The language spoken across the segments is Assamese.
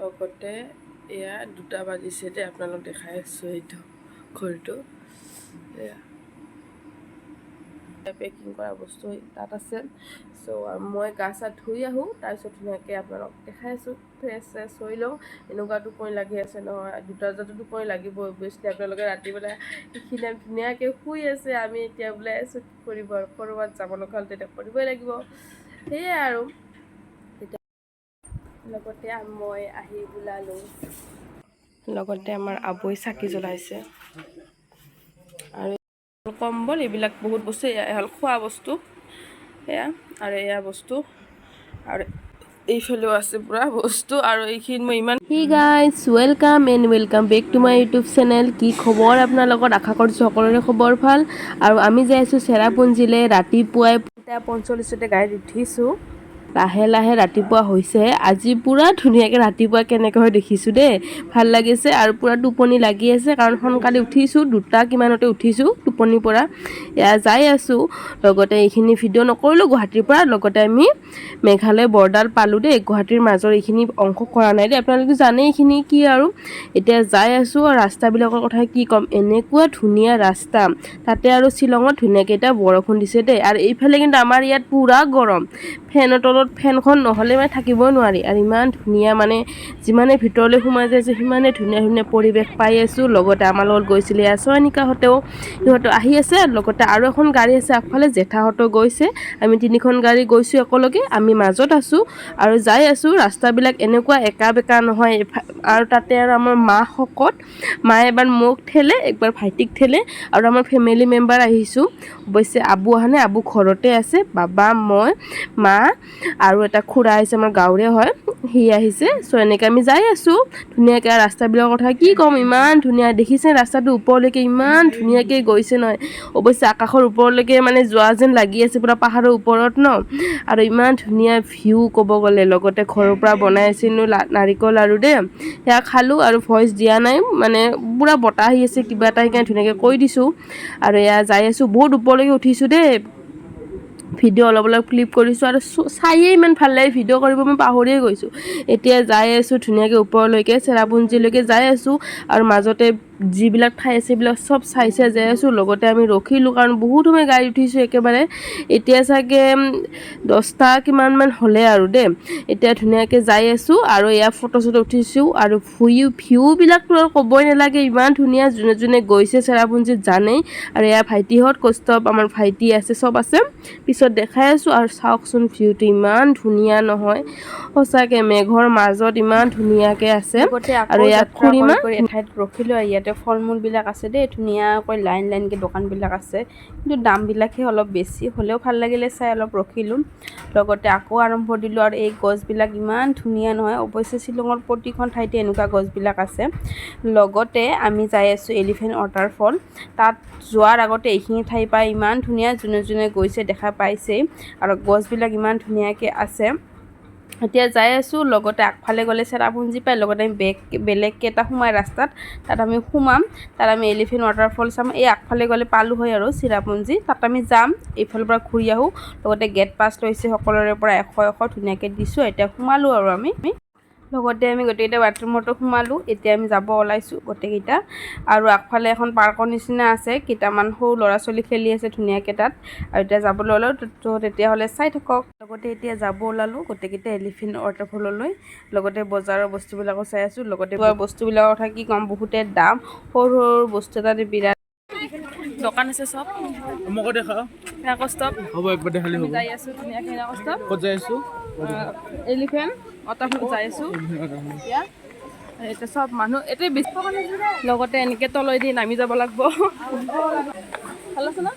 লগতে এয়া 2টা বাজিছে দে আপোনালোক দেখাই আছোঁ এইটো ঘড়ীটো এয়া পেকিং কৰা বস্তু তাত আছে চ' মই গা চা ধুই আহোঁ তাৰপিছত ধুনীয়াকৈ আপোনালোক দেখাই আছোঁ ফ্ৰেছ চেছ হৈ লওঁ এনেকুৱা টোপনি লাগি আছে নহয় 2টা বজাতো টোপনি লাগিব অভিয়াছলি আপোনালোকে ৰাতিপুৱা এইখিনি ধুনীয়াকৈ শুই আছে আমি এতিয়া ওলাই আছোঁ কি কৰিব আৰু ক'ৰবাত যাব লগা হ'লে তেতিয়া কৰিবই লাগিব সেয়াই আৰু এতিয়া লগতে মই আহি ওলালোঁ লগতে আমাৰ আবৈ চাকি জ্বলাইছে আৰু কম্বল এইবিলাক বহুত বস্তু এয়া হ'ল খোৱা বস্তু এয়া আৰু এয়া বস্তু আৰু এইফালেও আছে পুৰা বস্তু আৰু এইখিনি মই Iman hi guys welcome and welcome back to my YouTube channel কি খবৰ আপোনাৰ লগত আশা কৰিছোঁ সকলোৰে খবৰ ভাল আৰু আমি যাই আছোঁ চেৰাপুঞ্জীলৈ ৰাতিপুৱাই 5:45 গাড়ীত উঠিছোঁ লাহে লাহে ৰাতিপুৱা হৈছে আজি পুৰা ধুনীয়াকৈ ৰাতিপুৱা কেনেকৈ হয় দেখিছোঁ দেই ভাল লাগিছে আৰু পুৰা টোপনি লাগি আছে কাৰণ সোনকালে উঠিছোঁ 2টা কিমানতে উঠিছোঁ টোপনিৰ পৰা এয়া যাই আছোঁ লগতে এইখিনি ভিডিঅ' নকৰিলোঁ গুৱাহাটীৰ পৰা লগতে আমি মেঘালয় বৰ্ডাৰ পালোঁ দেই গুৱাহাটীৰ মাজৰ এইখিনি অংশ কৰা নাই দেই আপোনালোকে জানে এইখিনি কি আৰু এতিয়া যাই আছোঁ আৰু ৰাস্তাবিলাকৰ কথা কি ক'ম এনেকুৱা ধুনীয়া ৰাস্তা তাতে আৰু শ্বিলঙত ধুনীয়াকৈ এতিয়া বৰষুণ দিছে দেই আৰু এইফালে কিন্তু আমাৰ ইয়াত পুৰা গৰম ফেনৰ তলত ফেনখন নহ'লে মানে থাকিবই নোৱাৰি আৰু ইমান ধুনীয়া মানে যিমানে ভিতৰলৈ সোমাই যাইছোঁ সিমানে ধুনীয়া ধুনীয়া পৰিৱেশ পাই আছোঁ লগতে আমাৰ লগত গৈছিলে চয়নিকাহঁতেও সিহঁতে আহি আছে লগতে আৰু এখন গাড়ী আছে আগফালে জেঠাহঁতো গৈছে আমি 3খন গাড়ী গৈছোঁ একেলগে আমি মাজত আছোঁ আৰু যাই আছোঁ ৰাস্তাবিলাক এনেকুৱা একা বেকা নহয় আৰু তাতে আৰু আমাৰ মা শকত মায়ে এবাৰ মোক ঠেলে একবাৰ ভাইটিক ঠেলে আৰু আমাৰ ফেমিলি মেম্বাৰ আহিছোঁ অৱশ্যে আবু অহা নাই আবু ঘৰতে আছে বাবা মই মা আৰু এটা খুৰা আহিছে আমাৰ গাঁৱৰে হয় সি আহিছে চ' এনেকৈ আমি যাই আছোঁ ধুনীয়াকৈ ৰাস্তাবিলাকৰ কথা কি ক'ম ইমান ধুনীয়া দেখিছে ৰাস্তাটো ওপৰলৈকে ইমান ধুনীয়াকৈ গৈছে নহয় অৱশ্যে আকাশৰ ওপৰলৈকে মানে যোৱা যেন লাগি আছে পুৰা পাহাৰৰ ওপৰত ন আৰু ইমান ধুনীয়া ভিউ ক'ব গ'লে লগতে ঘৰৰ পৰা বনাই আছিলোঁ নাৰিকল আৰু দেই সেয়া খালোঁ আৰু ভইচ দিয়া নাই মানে পুৰা বতাহ আহি আছে কিবা এটা সেইকাৰণে ধুনীয়াকৈ কৈ দিছোঁ আৰু এয়া যাই আছোঁ বহুত ওপৰলৈকে উঠিছোঁ দেই ভিডিঅ' অলপ অলপ ক্লিপ কৰিছোঁ আৰু চায়েই ইমান ভাল লাগে ভিডিঅ' কৰিব মই পাহৰিয়ে গৈছোঁ এতিয়া যাই আছোঁ ধুনীয়াকৈ ওপৰলৈকে চেৰাপুঞ্জীলৈকে যাই আছোঁ আৰু মাজতে যিবিলাক ঠাই আছে সেইবিলাক চব চাই যাই আছোঁ লগতে আমি ৰখিলোঁ কাৰণ বহুত সময় গাড়ী উঠিছোঁ একেবাৰে এতিয়া চাগে 10টা কিমানমান হ'লে আৰু দেই এতিয়া ধুনীয়াকৈ যাই আছোঁ আৰু এয়া ফটো চটো উঠিছোঁ আৰু ভিউবিলাকতো আৰু ক'বই নালাগে ইমান ধুনীয়া যোনে যোনে গৈছে চেৰাপুঞ্জীত জানেই আৰু এয়া ভাইটিহঁত কৌস্তভ আমাৰ ভাইটি আছে চব আছে পিছত দেখাই আছোঁ আৰু চাওকচোন ভিউটো ইমান ধুনীয়া নহয় সঁচাকৈ মেঘৰ মাজত ইমান ধুনীয়াকৈ আছে আৰু ইয়াত খুৰীমা এঠাইত ৰখিলোঁ আৰু ইয়াতে ফল মূলবিলাক আছে দেই ধুনীয়াকৈ লাইন লাইনকৈ দোকানবিলাক আছে কিন্তু দামবিলাকহে অলপ বেছি হ'লেও ভাল লাগিলে চাই অলপ ৰখিলোঁ লগতে আকৌ আৰম্ভ দিলোঁ আৰু এই গছবিলাক ইমান ধুনীয়া নহয় অৱশ্যে শ্বিলঙৰ প্ৰতিখন ঠাইতে এনেকুৱা গছবিলাক আছে লগতে আমি যাই আছোঁ এলিফেণ্ট ৱাটাৰফল তাত যোৱাৰ আগতে এইখিনি ঠাই পাই ইমান ধুনীয়া যোনে যোনে গৈছে দেখা পাইছেই আৰু গছবিলাক ইমান ধুনীয়াকৈ আছে এতিয়া যাই আছোঁ লগতে আগফালে গ'লে চেৰাপুঞ্জী পাই লগতে আমি বেলেগকৈ এটা সোমাই ৰাস্তাত তাত আমি সোমাম তাত আমি এলিফেণ্ট ৱাটাৰফল চাম এই আগফালে গ'লে পালোঁ হয় আৰু চেৰাপুঞ্জী তাত আমি যাম এইফালৰ পৰা ঘূৰি আহোঁ লগতে গেট পাছ লৈছে সকলোৰে পৰা 100 ধুনীয়াকৈ দিছোঁ এতিয়া সোমালোঁ আৰু আমি লগতে আমি গোটেইকেইটা বাথৰুমতো সোমালোঁ এতিয়া আমি যাব ওলাইছোঁ গোটেইকেইটা আৰু আগফালে এখন পাৰ্কৰ নিচিনা আছে কেইটামান সৰু ল'ৰা ছোৱালী খেলি আছে ধুনীয়াকৈ তাত আৰু এতিয়া যাবলৈ ওলালোঁ তো তেতিয়াহ'লে চাই থাকক লগতে এতিয়া যাব ওলালোঁ গোটেইকেইটা এলিফেণ্ট ৱাটাৰফললৈ লগতে বজাৰৰ বস্তুবিলাকো চাই আছোঁ লগতে বস্তুবিলাকৰ কথা কি ক'ম বহুতে দাম সৰু সৰু বস্তু এটা বিৰাট দোকান আছে চব মোক দেখা কৌস্তভ হ'ব একবাৰ দেখালি হ'ব যাই আছোঁ ধুনীয়াকৈ কৌস্তভ ক'ত যাই আছোঁ এলিফেণ্ট ৱাটাৰফল যাই আছোঁ এতিয়া এতিয়া চব মানুহ এতিয়া বেছি লগতে এনেকৈ তলেদি নামি যাব লাগিব ভাল আছে ন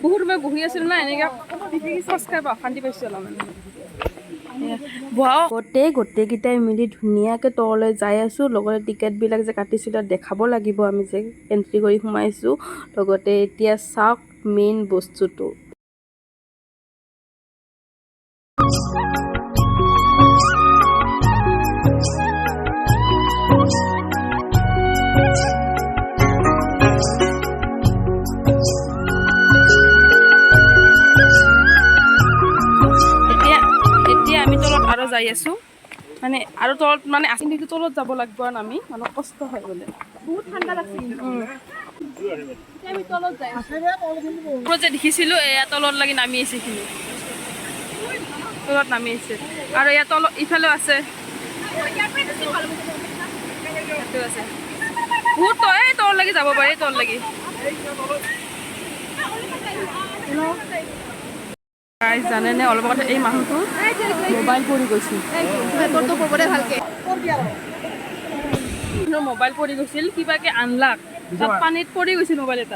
বহুত সময় বহি আছিলোঁ না এনেকৈ খোজ কাঢ়িব অশান্তি পাইছোঁ অলপমান গোটেইকেইটাই মিলি ধুনীয়াকৈ তললৈ যাই আছোঁ লগতে টিকেটবিলাক যে কাটিছিলোঁ দেখাব লাগিব আমি যে এণ্ট্ৰি কৰি সোমাইছোঁ লগতে এতিয়া চাওক মেইন বস্তুটো এতিয়া আমি তলত আৰু যাই আছোঁ মানে আৰু তলত মানে আছে কিন্তু তলত যাব লাগিব আৰু আমি মানে কষ্ট হয় বোলে বহুত ঠাণ্ডা লাগছে আমি তলত যাই ওপৰত যে দেখিছিলোঁ এয়া তলত লাগি নামি আছে এইখিনি তলত নামি আছে আৰু ইয়াত তলত ইফালেও আছে আছে বহুত তই তল লাগি যাব পাৰে তল লাগি জানেনে অলপ আগতে এই মানুহটো মোবাইল পৰি গৈছিল মোবাইল পৰি গৈছিল কিবাকে আনলাক তাত পানীত পৰি গৈছিল মোবাইল এটা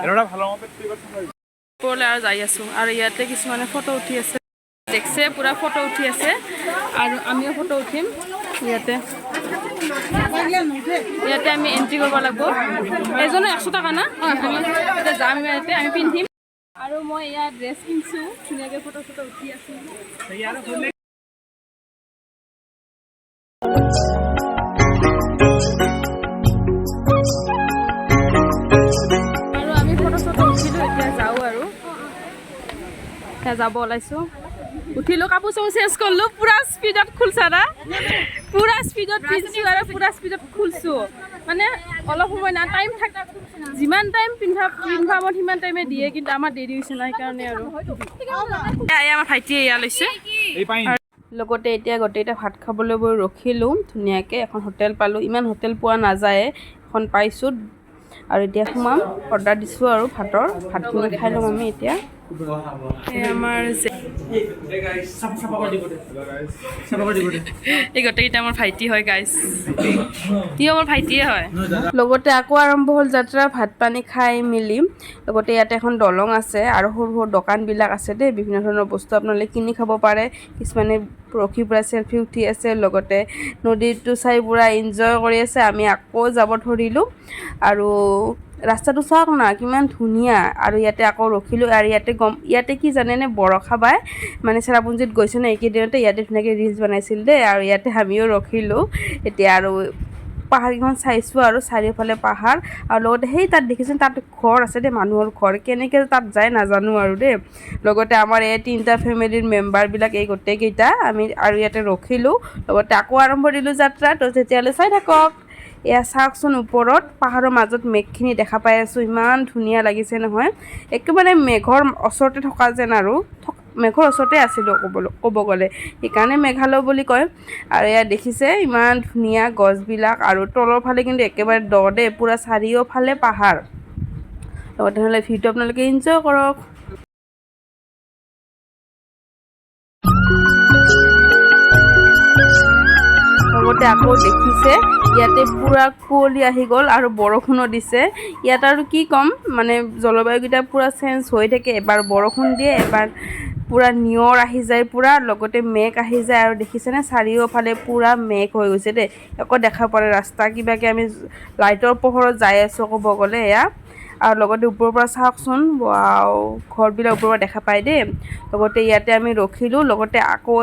ওপৰলৈ আৰু যাই আছোঁ আৰু ইয়াতে কিছুমানে ফটো উঠি আছে দেখছে পুৰা ফটো উঠি আছে আৰু আমিও ফটো উঠিম ইয়াতে ইয়াতে আমি এন্ট্ৰি কৰিব লাগিব এজনে 100 টকা না আমি ইয়াতে যাম ইয়াতে আমি পিন্ধিম আৰু মই ইয়াত ড্ৰেছ কিনছোঁ ধুনীয়াকৈ ফটো উঠি আছোঁ আৰু আমি ফটো উঠিলোঁ এতিয়া যাওঁ আৰু এতিয়া যাব ওলাইছোঁ উঠিলোঁ কাপোৰ চাপোৰ চেঞ্জ কৰিলোঁ পুৰা স্পীডত খুলছা না পুৰা স্পীডত পিন্ধিছোঁ আৰু পুৰা স্পীডত খুলছোঁ মানে অলপ সময় না টাইম থাকে যিমান টাইম পিন্ধাব সিমান টাইমে দিয়ে কিন্তু আমাৰ দেৰি হৈছে নাই কাৰণে আৰু আমাৰ ভাইটিয়ে এয়া লৈছে লগতে এতিয়া গোটেইটা ভাত খাবলৈ গৈ ৰখিলোঁ ধুনীয়াকৈ এখন হোটেল পালোঁ ইমান হোটেল পোৱা নাযায় এখন পাইছোঁ আৰু এতিয়া সোমাম অৰ্ডাৰ দিছোঁ আৰু ভাতখিনি খাই ল'ম আমি এতিয়া আমাৰ এই গোটেইকেইটা আমাৰ ভাইটি হয় গাইজ সিও আমাৰ ভাইটিয়ে হয় লগতে আকৌ আৰম্ভ হ'ল যাত্ৰা ভাত পানী খাই মেলি লগতে ইয়াতে এখন দলং আছে আৰু সৰু সৰু দোকানবিলাক আছে দেই বিভিন্ন ধৰণৰ বস্তু আপোনালোকে কিনি খাব পাৰে কিছুমানে ৰখি পুৰা চেল্ফি উঠি আছে লগতে নদীটো চাই পুৰা এনজয় কৰি আছে আমি আকৌ যাব ধৰিলোঁ আৰু ৰাস্তাটো চাওক না কিমান ধুনীয়া আৰু ইয়াতে আকৌ ৰখিলোঁ আৰু ইয়াতে কি জানেনে বৰষা বাই মানে চেৰাপুঞ্জীত গৈছে ন এইকেইদিনতে ইয়াতে ধুনীয়াকৈ ৰিলচ বনাইছিল দেই আৰু ইয়াতে আমিও ৰখিলোঁ এতিয়া আৰু পাহাৰকেইখন চাইছোঁ আৰু চাৰিওফালে পাহাৰ আৰু লগতে সেই তাত দেখিছোঁ তাত ঘৰ আছে দেই মানুহৰ ঘৰ কেনেকৈ তাত যায় নাজানো আৰু দেই লগতে আমাৰ এই 3টা ফেমিলিৰ মেম্বাৰবিলাক এই গোটেইকেইটা আমি আৰু ইয়াতে ৰখিলোঁ লগতে আকৌ আৰম্ভ দিলোঁ যাত্ৰা তো তেতিয়াহ'লে চাই থাকক এয়া চাওকচোন ওপৰত পাহাৰৰ মাজত মেঘখিনি দেখা পাই আছোঁ ইমান ধুনীয়া লাগিছে নহয় একেবাৰে মেঘৰ ওচৰতে থকা যেন আৰু মেঘৰ ওচৰতে আছিলোঁ ক'ব গ'লে সেইকাৰণে মেঘালয় বুলি কয় আৰু এয়া দেখিছে ইমান ধুনীয়া গছবিলাক আৰু তলৰ ফালে কিন্তু একেবাৰে দ দেই পূৰা চাৰিওফালে পাহাৰ লগতে তেনেহ'লে ভিডিঅ'টো আপোনালোকে এনজয় কৰক লগতে আকৌ দেখিছে ইয়াতে পুৰা কুঁৱলী আহি গ'ল আৰু বৰষুণো দিছে ইয়াত আৰু কি ক'ম মানে জলবায়ুকেইটা পুৰা চেঞ্জ হৈ থাকে এবাৰ বৰষুণ দিয়ে এবাৰ পুৰা নিয়ৰ আহি যায় পুৰা লগতে মেঘ আহি যায় আৰু দেখিছেনে চাৰিওফালে পুৰা মেঘ হৈ গৈছে দেই একো দেখা পোৱা নাই ৰাস্তা কিবাকৈ আমি লাইটৰ পোহৰত যাই আছোঁ ক'ব গ'লে এয়া আৰু লগতে ওপৰৰ পৰা চাওকচোন ৱাও ঘৰবিলাক ওপৰৰ পৰা দেখা পায় দেই লগতে ইয়াতে আমি ৰখিলোঁ লগতে আকৌ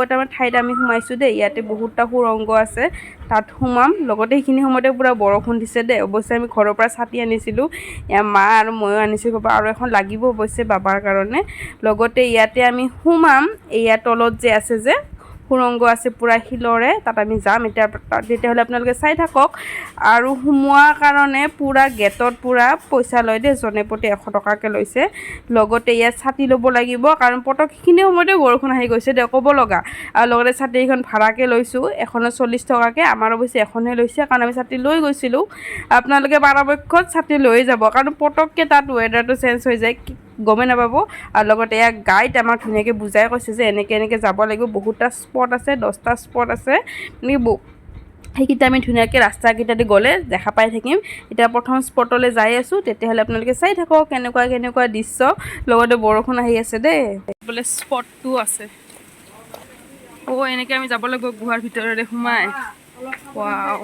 এটা ঠাইত আমি সোমাইছোঁ দেই ইয়াতে বহুতটা সুৰংগ আছে তাত সোমাম লগতে সেইখিনি সময়তে পুৰা বৰষুণ দিছে দেই অৱশ্যে আমি ঘৰৰ পৰা ছাতি আনিছিলোঁ ইয়াৰ মা আৰু ময়ো আনিছিলোঁ আৰু এখন লাগিব অৱশ্যে বাবাৰ কাৰণে লগতে ইয়াতে আমি সোমাম এয়া তলত যে আছে যে সুৰংগ আছে পুৰা শিলৰে তাত আমি যাম তেতিয়াহ'লে আপোনালোকে চাই থাকক আৰু সোমোৱাৰ কাৰণে পুৰা গেটত পুৰা পইচা লয় দেই জনে প্ৰতি 100 টকাকৈ লৈছে লগতে ইয়াত ছাতি ল'ব লাগিব কাৰণ পটকখিনি সময়তে বৰষুণ আহি গৈছে দে ক'ব লগা আৰু লগতে ছাতিখন ভাড়াকৈ লৈছোঁ এখনত 40 টকাকৈ আমাৰ অৱশ্যে এখনহে লৈছে কাৰণ আমি ছাতি লৈ গৈছিলোঁ আপোনালোকে পৰাপক্ষত ছাতি লৈ যাব কাৰণ পটককৈ তাত ৱেডাৰটো চেঞ্জ হৈ যায় গমেই নাপাব আৰু লগতে ইয়াক গাইড আমাক ধুনীয়াকৈ বুজাই কৈছে যে এনেকৈ যাব লাগিব বহুতটা স্পট আছে 10টা স্পট আছে সেইকেইটা আমি ধুনীয়াকৈ ৰাস্তাকেইটাতে গ'লে দেখা পাই থাকিম এতিয়া প্ৰথম স্পটলৈ যাই আছোঁ তেতিয়াহ'লে আপোনালোকে চাই থাকক কেনেকুৱা দৃশ্য লগতে বৰষুণ আহি আছে দেই বোলে স্পটটো আছে এনেকৈ আমি যাব লাগিব গুহাৰ ভিতৰতে সোমাই ৱাও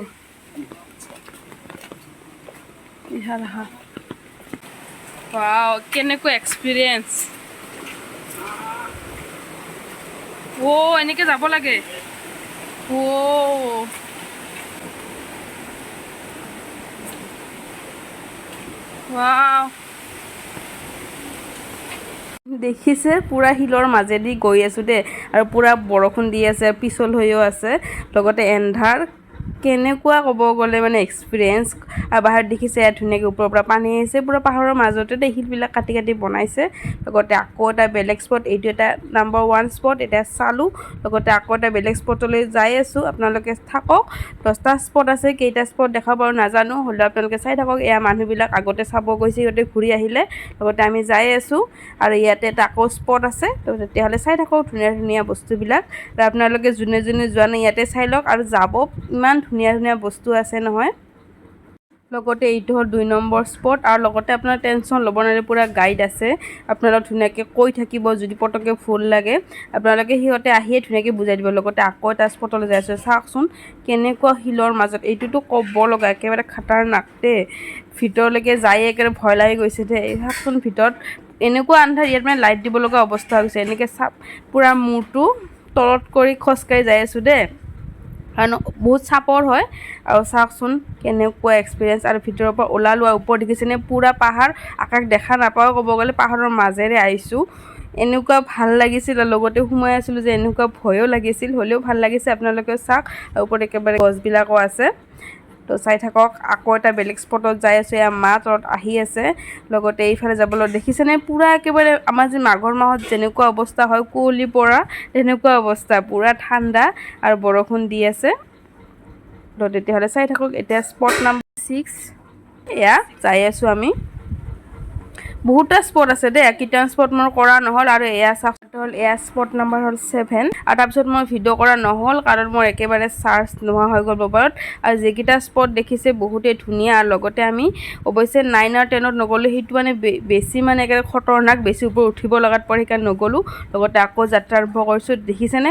ৱাও কেনেকুৱা এক্সপিৰিয়েঞ্চ এনেকৈ যাব লাগে ৱাও দেখিছে পুৰা শিলৰ মাজেদি গৈ আছোঁ দেই আৰু পুৰা বৰষুণ দি আছে পিছল হৈও আছে লগতে এন্ধাৰ কেনেকুৱা ক'ব গ'লে মানে এক্সপিৰিয়েঞ্চ আৰু বাহিৰত দেখিছে ইয়াত ধুনীয়াকৈ ওপৰৰ পৰা পানী আহিছে পুৰা পাহাৰৰ মাজতে দেই শিলবিলাক কাটি কাটি বনাইছে লগতে আকৌ এটা বেলেগ স্পট এইটো এটা নাম্বাৰ 1 স্পট এতিয়া চালোঁ লগতে আকৌ এটা বেলেগ স্পটলৈ যাই আছোঁ আপোনালোকে থাকক 10টা স্পট আছে কেইটা স্পট দেখা পাওঁ নাজানো হ'লেও আপোনালোকে চাই থাকক এয়া মানুহবিলাক আগতে চাব গৈছে সিহঁতে ঘূৰি আহিলে লগতে আমি যাই আছোঁ আৰু ইয়াতে এটা আকৌ স্পট আছে তো তেতিয়াহ'লে চাই থাকক ধুনীয়া ধুনীয়া বস্তুবিলাক আৰু আপোনালোকে যোনে যোনে যোৱা নাই ইয়াতে চাই লওক আৰু যাব ইমান ধুনীয়া ধুনীয়া বস্তু আছে নহয় লগতে এইটো হ'ল 2 নম্বৰ স্পট আৰু লগতে আপোনাৰ টেনশ্যন ল'ব নালাগে পুৰা গাইড আছে আপোনালোক ধুনীয়াকৈ কৈ থাকিব যদি পটককৈ ভুল লাগে আপোনালোকে সিহঁতে আহিয়ে ধুনীয়াকৈ বুজাই দিব লগতে আকৌ এটা স্পটলৈ যাই আছোঁ চাওকচোন কেনেকুৱা শিলৰ মাজত এইটোতো ক'ব লগা একেবাৰে খাটাৰনাক দেই ভিতৰলৈকে যাই একেবাৰে ভয় লাগি গৈছে দেই চাওকচোন ভিতৰত এনেকুৱা আন্ধাৰ ইয়াত মানে লাইট দিব লগা অৱস্থা হৈছে এনেকৈ চাপ পুৰা মূৰটো তলত কৰি খোজকাঢ়ি যাই আছোঁ দেই কাৰণ বহুত চাপৰ হয় আৰু চাওকচোন কেনেকুৱা এক্সপিৰিয়েঞ্চ আৰু ভিতৰৰ পৰা ওলালোঁ আৰু ওপৰত দেখিছেনে পুৰা পাহাৰ আকাশ দেখা নাপাওঁ ক'ব গ'লে পাহাৰৰ মাজেৰে আহিছোঁ এনেকুৱা ভাল লাগিছিল আৰু লগতে সোমাই আছিলোঁ যে এনেকুৱা ভয়ো লাগিছিল হ'লেও ভাল লাগিছে আপোনালোকেও চাওক আৰু ওপৰত একেবাৰে গছবিলাকো আছে তো চাই থাকক আকৌ এটা বেলেগ স্পটত যাই আছোঁ এয়া মা তলত আহি আছে লগতে এইফালে যাবলৈ দেখিছেনে পুৰা একেবাৰে আমাৰ যে মাঘৰ মাহত যেনেকুৱা অৱস্থা হয় কুঁৱলী পৰা তেনেকুৱা অৱস্থা পুৰা ঠাণ্ডা আৰু বৰষুণ দি আছে তো তেতিয়াহ'লে চাই থাকক এতিয়া স্পট নাম্বাৰ 6 এয়া যাই আছোঁ আমি বহুতটা স্পট আছে দেই কেইটা স্পট মোৰ কৰা নহ'ল আৰু এয়া চাওক হ'ল এয়া স্পট নাম্বাৰ হ'ল 7 আৰু তাৰপিছত মই ভিডিঅ' কৰা নহ'ল কাৰণ মোৰ একেবাৰে চাৰ্জ নোহোৱা হৈ গ'ল মোবাইলত আৰু যিকেইটা স্পট দেখিছে বহুতেই ধুনীয়া আৰু লগতে আমি অৱশ্যে 9 আৰু 10ত নগ'লোঁ সেইটো মানে বেছি মানে একেবাৰে খতৰনাক বেছি ওপৰত উঠিব লগাত পৰে সেইকাৰণে নগ'লোঁ লগতে আকৌ যাত্ৰা আৰম্ভ কৰিছোঁ দেখিছেনে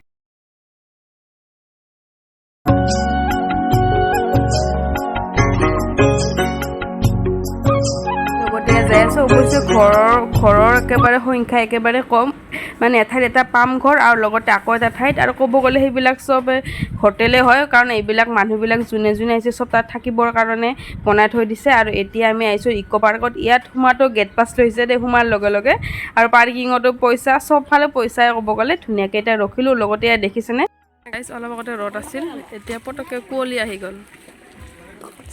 যাই আছোঁ অৱশ্যে ঘৰৰ একেবাৰে সংখ্যা একেবাৰে কম মানে এঠাইত এটা পাম ঘৰ আৰু লগতে আকৌ এটা ঠাইত আৰু ক'ব গ'লে সেইবিলাক চব হোটেলে হয় কাৰণ এইবিলাক মানুহবিলাক যোনে যোনে আহিছে চব তাত থাকিবৰ কাৰণে বনাই থৈ দিছে আৰু এতিয়া আমি আহিছোঁ ইক' পাৰ্কত ইয়াত সোমাতো গেট পাছ লৈছে দেই সোমাৰ লগে লগে আৰু পাৰ্কিঙতো পইচা চবফালে পইচাই ক'ব গ'লে ধুনীয়াকৈ এতিয়া ৰখিলোঁ লগতে ইয়াত দেখিছেনে অলপ আগতে ৰ'দ আছিল এতিয়া পটককৈ কুঁৱলী আহি গ'ল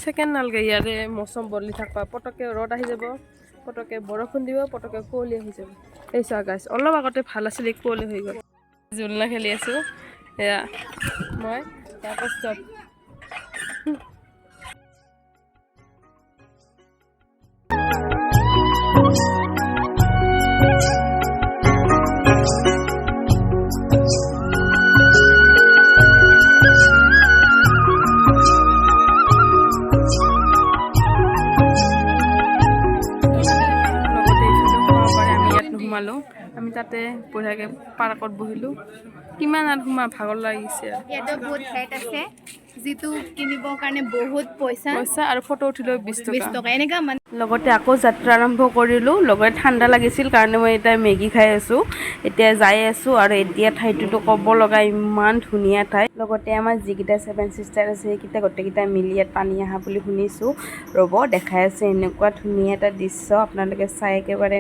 ছেকেণ্ড নালগে ইয়াৰে মৌচম বদলি থাকবা পটককৈ ৰ'দ আহি যাব পটককৈ বৰষুণ দিব পটককৈ কুঁৱলী আহি যাব এই চোৱা গাইছ অলপ আগতে ভাল আছিল কুঁৱলী হৈ গ'ল জোলনা খেলি আছোঁ এয়া মই তাৰপাছত আমি তাতে বঢ়িয়াকৈ পাৰ্কত বহিলোঁ কিমান আৰু সোমাই ভাগৰ লাগিছে ইয়াতে বহুত ঠাইত আছে যিটো কিনিবৰ কাৰণে বহুত পইচা আৰু ফটো উঠিলেও 20 টকা এনেকুৱা মানে লগতে আকৌ যাত্ৰা আৰম্ভ কৰিলোঁ লগতে ঠাণ্ডা লাগিছিল কাৰণে মই এতিয়া মেগী খাই আছোঁ এতিয়া যাই আছোঁ আৰু এতিয়া ঠাইটোতো ক'ব লগা ইমান ধুনীয়া ঠাই লগতে আমাৰ যিকেইটা 7 চিষ্টাৰ আছে সেইকেইটা গোটেইকেইটা মিলি ইয়াত পানী অহা বুলি শুনিছোঁ ৰ'ব দেখাই আছে এনেকুৱা ধুনীয়া এটা দৃশ্য আপোনালোকে চাই একেবাৰে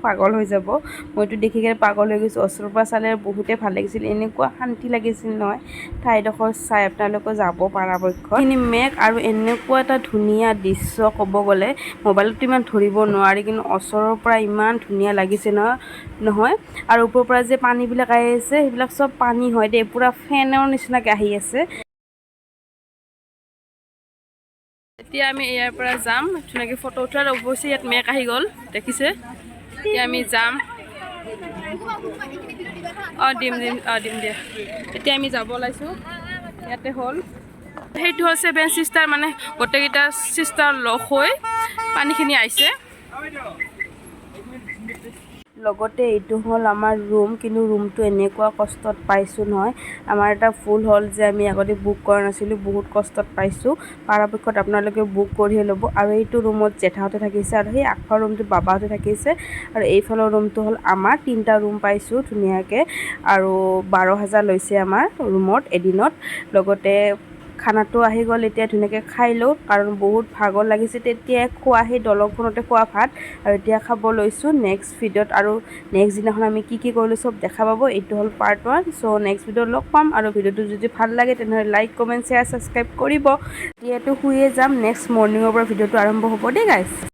পাগল হৈ যাব মইতো দেখি কিনে পাগল হৈ গৈছোঁ ওচৰৰ পৰা চালে বহুতেই ভাল লাগিছিল এনেকুৱা শান্তি লাগিছিল নহয় ঠাইডোখৰ চাই আপোনালোকে যাব পৰাপক্ষত এইখিনি মেঘ আৰু এনেকুৱা এটা ধুনীয়া দৃশ্য ক'ব গ'লে মোবাইলতো ইমান ধৰিব নোৱাৰি কিন্তু ওচৰৰ পৰা ইমান ধুনীয়া লাগিছে নহয় আৰু ওপৰৰ পৰা যে পানীবিলাক আহি আছে সেইবিলাক চব পানী হয় দেই পুৰা ফেনৰ নিচিনাকৈ আহি আছে এতিয়া আমি ইয়াৰ পৰা যাম ধুনীয়াকৈ ফটো উঠাৰ অৱশ্যে ইয়াত মেঘ আহি গ'ল দেখিছে এতিয়া আমি যাম দিম দিয়া এতিয়া আমি যাব ওলাইছোঁ ইয়াতে হ'ল সেইটো হ'ল 7 চিষ্টাৰ মানে গোটেইকেইটা চিষ্টাৰ লগ হৈ পানীখিনি আহিছে লগতে এইটো হ'ল আমাৰ ৰুম কিন্তু ৰুমটো এনেকুৱা কষ্টত পাইছোঁ নহয় আমাৰ এটা ফুল হ'ল যে আমি আগতে বুক কৰা নাছিলোঁ বহুত কষ্টত পাইছোঁ পৰাপক্ষত আপোনালোকে বুক কৰিহে ল'ব আৰু এইটো ৰুমত জেঠাহঁতে থাকিছে আৰু সেই আগফালৰ ৰুমটোত বাবাহঁতে থাকিছে আৰু এইফালৰ ৰুমটো হ'ল আমাৰ 3টা ৰুম পাইছোঁ ধুনীয়াকৈ আৰু 12,000 লৈছে আমাৰ ৰুমত এদিনত লগতে খানাটো আহি গ'ল, এতিয়া ধুনীয়াকৈ খাই লওঁ কাৰণ বহুত ভাগৰ লাগিছে। তেতিয়াই খোৱা সেই দলংখনতে খোৱা ভাত, আৰু এতিয়া খাব লৈছোঁ। নেক্সট ভিডিঅ'ত আৰু নেক্সট দিনাখন আমি কি কৰিলোঁ চব দেখা পাব। এইটো হ'ল পাৰ্ট 1। চ' নেক্সট ভিডিঅ'ত লগ পাম, আৰু ভিডিঅ'টো যদি ভাল লাগে তেনেহ'লে লাইক, কমেণ্ট, শ্বেয়াৰ, ছাবস্ক্ৰাইব কৰিব। এতিয়াতো শুয়ে যাম, নেক্সট মৰ্ণিঙৰ পৰা ভিডিঅ'টো আৰম্ভ হ'ব দেই গাইছ।